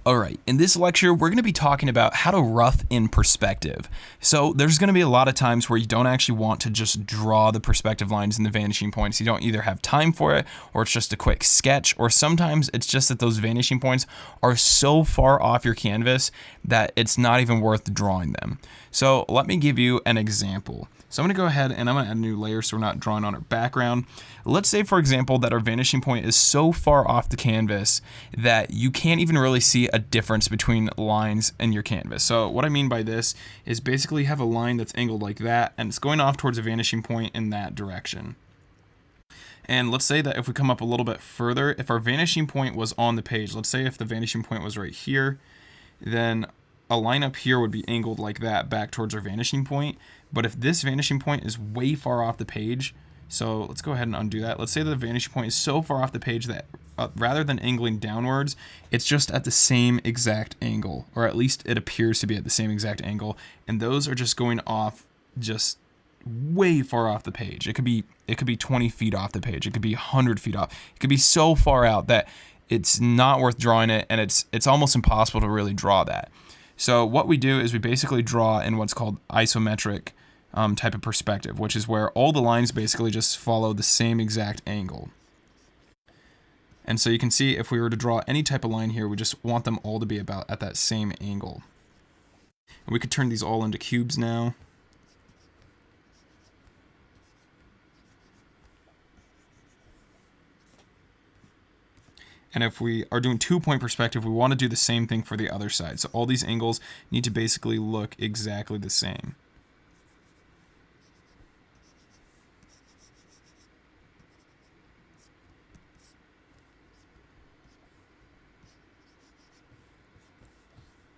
Alright, in this lecture, we're going to be talking about how to rough in perspective. So there's going to be a lot of times where you don't actually want to just draw the perspective lines and the vanishing points. You don't either have time for it, or it's just a quick sketch, or sometimes it's just that those vanishing points are so far off your canvas that it's not even worth drawing them. So let me give you an example. So I'm going to go ahead and I'm going to add a new layer so we're not drawing on our background. Let's say, for example, that our vanishing point is so far off the canvas that you can't even really see a difference between lines in your canvas. So what I mean by this is basically have a line that's angled like that and it's going off towards a vanishing point in that direction. And let's say that if we come up a little bit further, if our vanishing point was on the page, let's say if the vanishing point was right here, then a line up here would be angled like that back towards our vanishing point. But if this vanishing point is way far off the page, so let's go ahead and undo that. Let's say that the vanishing point is so far off the page that rather than angling downwards, it's just at the same exact angle, or at least it appears to be at the same exact angle. And those are just going off just way far off the page. It could be 20 feet off the page. It could be 100 feet off. It could be so far out that it's not worth drawing it, and it's almost impossible to really draw that. So what we do is we basically draw in what's called isometric type of perspective, which is where all the lines basically just follow the same exact angle. And so you can see if we were to draw any type of line here, we just want them all to be about at that same angle. And we could turn these all into cubes now. And if we are doing 2-point perspective, we want to do the same thing for the other side. So all these angles need to basically look exactly the same.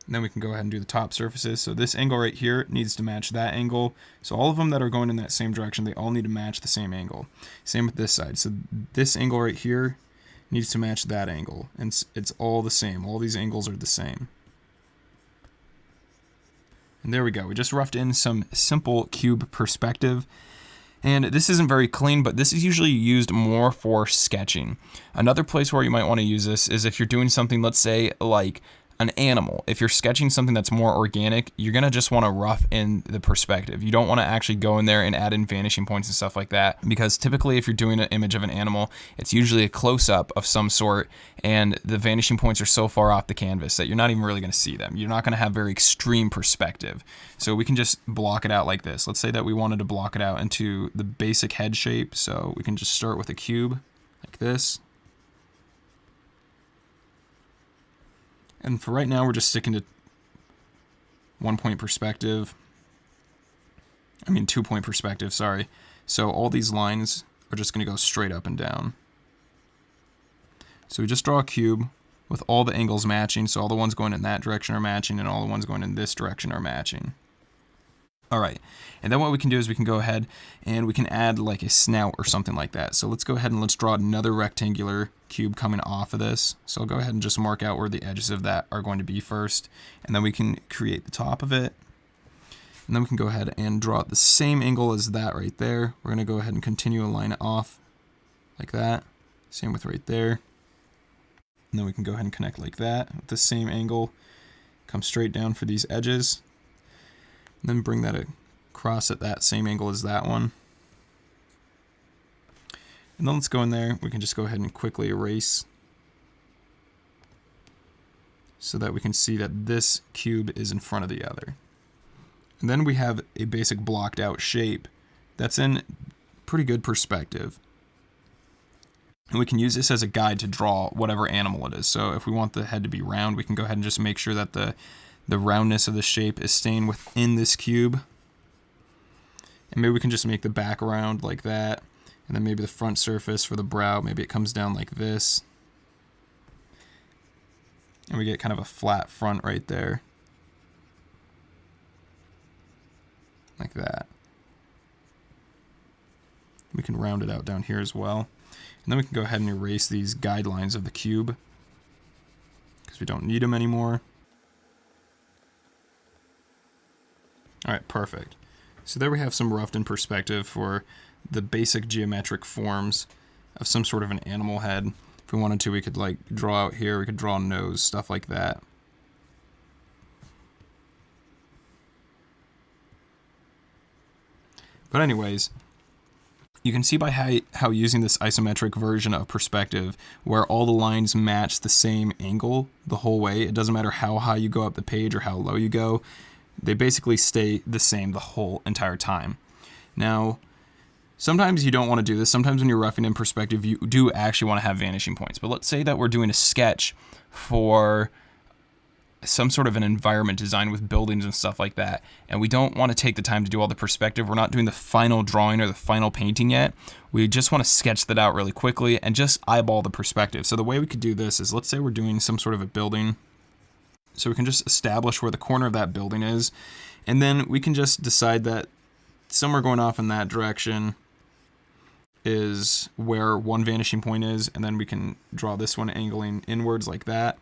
And then we can go ahead and do the top surfaces. So this angle right here needs to match that angle. So all of them that are going in that same direction, they all need to match the same angle. Same with this side. So this angle right here needs to match that angle, and it's all the same. All these angles are the same. And there we go. We just roughed in some simple cube perspective. And this isn't very clean, but this is usually used more for sketching. Another place where you might want to use this is if you're doing something, let's say, like an animal. If you're sketching something that's more organic, you're going to just want to rough in the perspective. You don't want to actually go in there and add in vanishing points and stuff like that, because typically if you're doing an image of an animal, it's usually a close-up of some sort, and the vanishing points are so far off the canvas that you're not even really going to see them. You're not going to have very extreme perspective. So we can just block it out like this. Let's say that we wanted to block it out into the basic head shape, so we can just start with a cube like this. And for right now, we're just sticking to 1-point perspective. I mean, 2-point perspective, sorry. So all these lines are just going to go straight up and down. So we just draw a cube with all the angles matching. So all the ones going in that direction are matching, and all the ones going in this direction are matching. All right, and then what we can do is we can go ahead and we can add like a snout or something like that. So let's go ahead and let's draw another rectangular cube coming off of this. So I'll go ahead and just mark out where the edges of that are going to be first, and then we can create the top of it. And then we can go ahead and draw the same angle as that right there. We're gonna go ahead and continue to line it off like that. Same with right there. And then we can go ahead and connect like that with the same angle. Come straight down for these edges. And then bring that across at that same angle as that one. And then let's go in there. We can just go ahead and quickly erase so that we can see that this cube is in front of the other. And then we have a basic blocked out shape that's in pretty good perspective. And we can use this as a guide to draw whatever animal it is. So if we want the head to be round, we can go ahead and just make sure that the roundness of the shape is staying within this cube. And maybe we can just make the back round like that. And then maybe the front surface for the brow, maybe it comes down like this. And we get kind of a flat front right there. Like that. We can round it out down here as well. And then we can go ahead and erase these guidelines of the cube, because we don't need them anymore. Alright, perfect. So there we have some roughed in perspective for the basic geometric forms of some sort of an animal head. If we wanted to, we could like draw out here, we could draw a nose, stuff like that. But anyways, you can see by how using this isometric version of perspective, where all the lines match the same angle the whole way, it doesn't matter how high you go up the page or how low you go, they basically stay the same the whole entire time. Now, sometimes you don't want to do this. Sometimes when you're roughing in perspective, you do actually want to have vanishing points. But let's say that we're doing a sketch for some sort of an environment design with buildings and stuff like that, and we don't want to take the time to do all the perspective. We're not doing the final drawing or the final painting yet. We just want to sketch that out really quickly and just eyeball the perspective. So the way we could do this is, let's say we're doing some sort of a building. So we can just establish where the corner of that building is, and then we can just decide that somewhere going off in that direction is where one vanishing point is, and then we can draw this one angling inwards like that.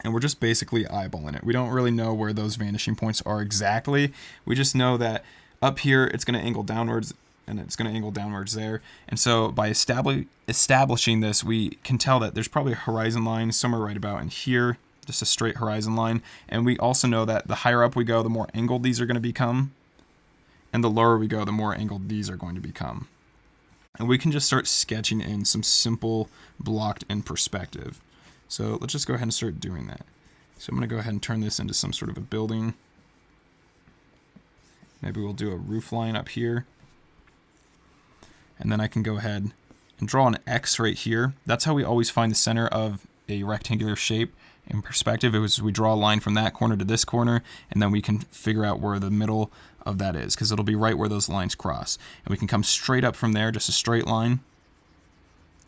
And we're just basically eyeballing it. We don't really know where those vanishing points are exactly. We just know that up here it's going to angle downwards, and it's going to angle downwards there. And so by establishing this, we can tell that there's probably a horizon line somewhere right about in here, just a straight horizon line. And we also know that the higher up we go, the more angled these are going to become. And the lower we go, the more angled these are going to become. And we can just start sketching in some simple blocked in perspective. So let's just go ahead and start doing that. So I'm going to go ahead and turn this into some sort of a building. Maybe we'll do a roof line up here. And then I can go ahead and draw an X right here. That's how we always find the center of a rectangular shape in perspective. It was, we draw a line from that corner to this corner, and then we can figure out where the middle of that is, because it'll be right where those lines cross. And we can come straight up from there, just a straight line.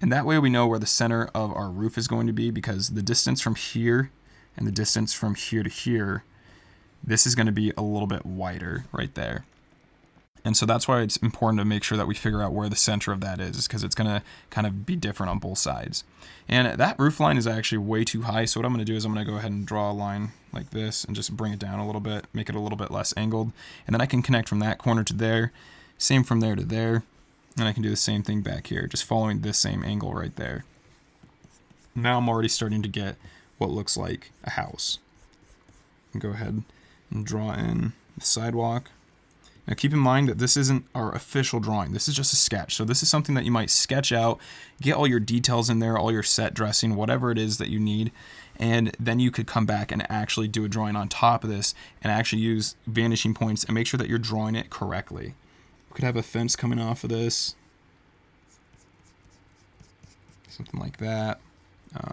And that way we know where the center of our roof is going to be, because the distance from here and the distance from here to here, this is going to be a little bit wider right there. And so that's why it's important to make sure that we figure out where the center of that is, because it's going to kind of be different on both sides. And that roof line is actually way too high. So what I'm going to do is I'm going to go ahead and draw a line like this and just bring it down a little bit, make it a little bit less angled. And then I can connect from that corner to there, same from there to there. And I can do the same thing back here, just following this same angle right there. Now I'm already starting to get what looks like a house. And go ahead and draw in the sidewalk. Now keep in mind that this isn't our official drawing. This is just a sketch. So this is something that you might sketch out, get all your details in there, all your set dressing, whatever it is that you need. And then you could come back and actually do a drawing on top of this and actually use vanishing points and make sure that you're drawing it correctly. We could have a fence coming off of this. Something like that.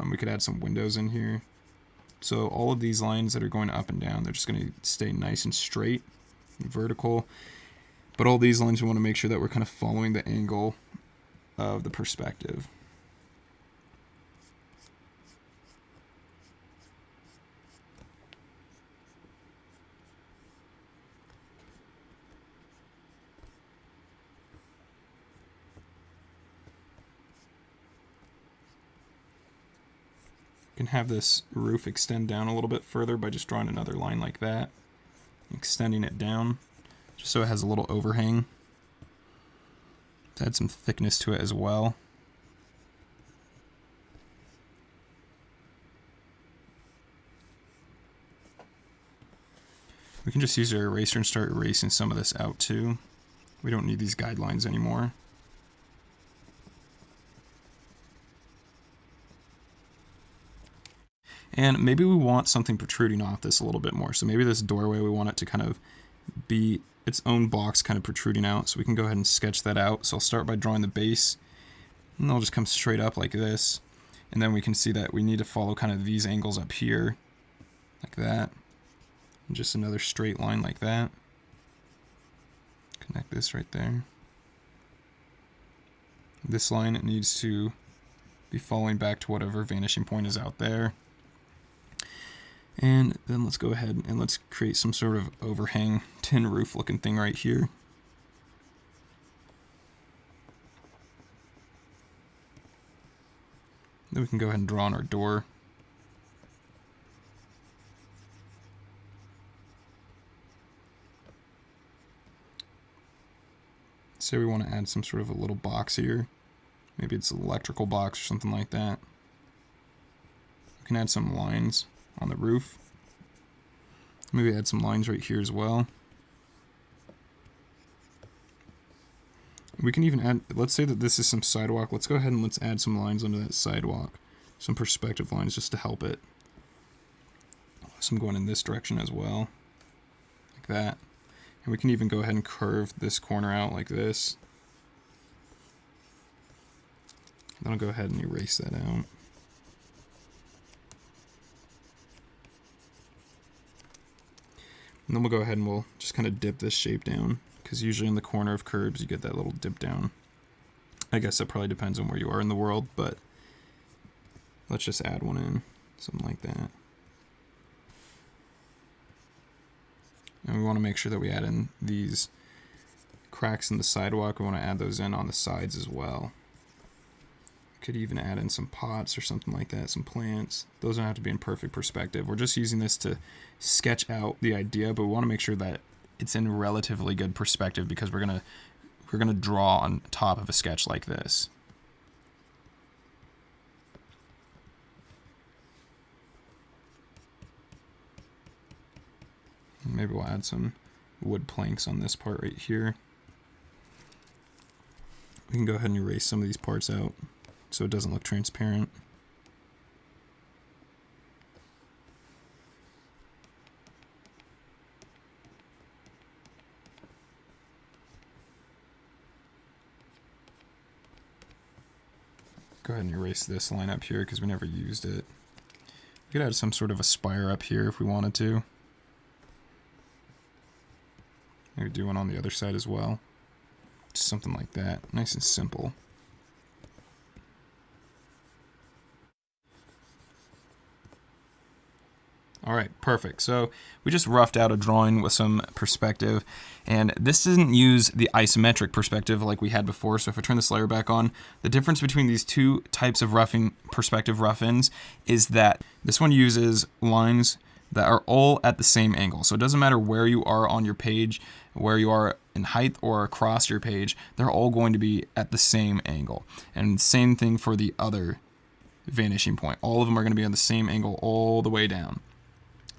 We could add some windows in here. So all of these lines that are going up and down, they're just going to stay nice and straight and vertical. But all these lines, we want to make sure that we're kind of following the angle of the perspective. Can have this roof extend down a little bit further by just drawing another line like that, extending it down just so it has a little overhang. To add some thickness to it as well. We can just use our eraser and start erasing some of this out too. We don't need these guidelines anymore. And maybe we want something protruding off this a little bit more. So maybe this doorway, we want it to kind of be its own box kind of protruding out. So we can go ahead and sketch that out. So I'll start by drawing the base, and I'll just come straight up like this. And then we can see that we need to follow kind of these angles up here, like that. And just another straight line like that. Connect this right there. This line, it needs to be following back to whatever vanishing point is out there. And then let's go ahead and let's create some sort of overhang tin roof looking thing right here. Then we can go ahead and draw on our door. Say we want to add some sort of a little box here. Maybe it's an electrical box or something like that. We can add some lines on the roof. Maybe add some lines right here as well. We can even add, let's say that this is some sidewalk. Let's go ahead and let's add some lines onto that sidewalk. Some perspective lines just to help it. Some going in this direction as well. Like that. And we can even go ahead and curve this corner out like this. Then I'll go ahead and erase that out. And then we'll go ahead and we'll just kind of dip this shape down, because usually in the corner of curves you get that little dip down. I guess that probably depends on where you are in the world, but let's just add one in, something like that. And we want to make sure that we add in these cracks in the sidewalk. We want to add those in on the sides as well. Could even add in some pots or something like that, some plants. Those don't have to be in perfect perspective. We're just using this to sketch out the idea, but we want to make sure that it's in relatively good perspective, because we're gonna draw on top of a sketch like this. Maybe we'll add some wood planks on this part right here. We can go ahead and erase some of these parts out so it doesn't look transparent. Go ahead and erase this line up here because we never used it. We could add some sort of a spire up here if we wanted to. Maybe do one on the other side as well. Just something like that. Nice and simple. Alright, perfect. So we just roughed out a drawing with some perspective, and this doesn't use the isometric perspective like we had before. So if I turn this layer back on, the difference between these two types of perspective rough-ins is that this one uses lines that are all at the same angle. So it doesn't matter where you are on your page, where you are in height or across your page, they're all going to be at the same angle. And same thing for the other vanishing point. All of them are going to be on the same angle all the way down.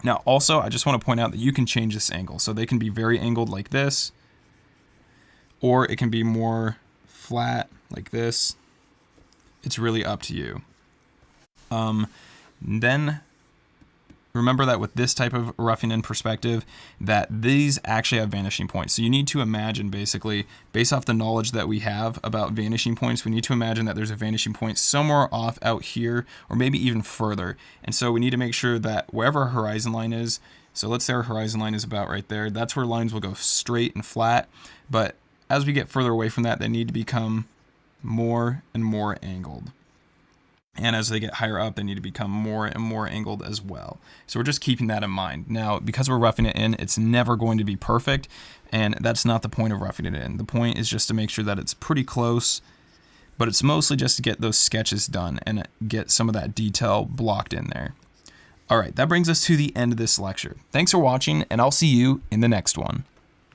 Now also, I just want to point out that you can change this angle. So they can be very angled like this, or it can be more flat like this. It's really up to you. Then remember that with this type of roughing in perspective, that these actually have vanishing points. So you need to imagine, basically, based off the knowledge that we have about vanishing points, we need to imagine that there's a vanishing point somewhere off out here, or maybe even further. And so we need to make sure that wherever our horizon line is, so let's say our horizon line is about right there, that's where lines will go straight and flat. But as we get further away from that, they need to become more and more angled. And as they get higher up, they need to become more and more angled as well. So we're just keeping that in mind. Now, because we're roughing it in, it's never going to be perfect, and that's not the point of roughing it in. The point is just to make sure that it's pretty close, but it's mostly just to get those sketches done and get some of that detail blocked in there. All right, that brings us to the end of this lecture. Thanks for watching, and I'll see you in the next one.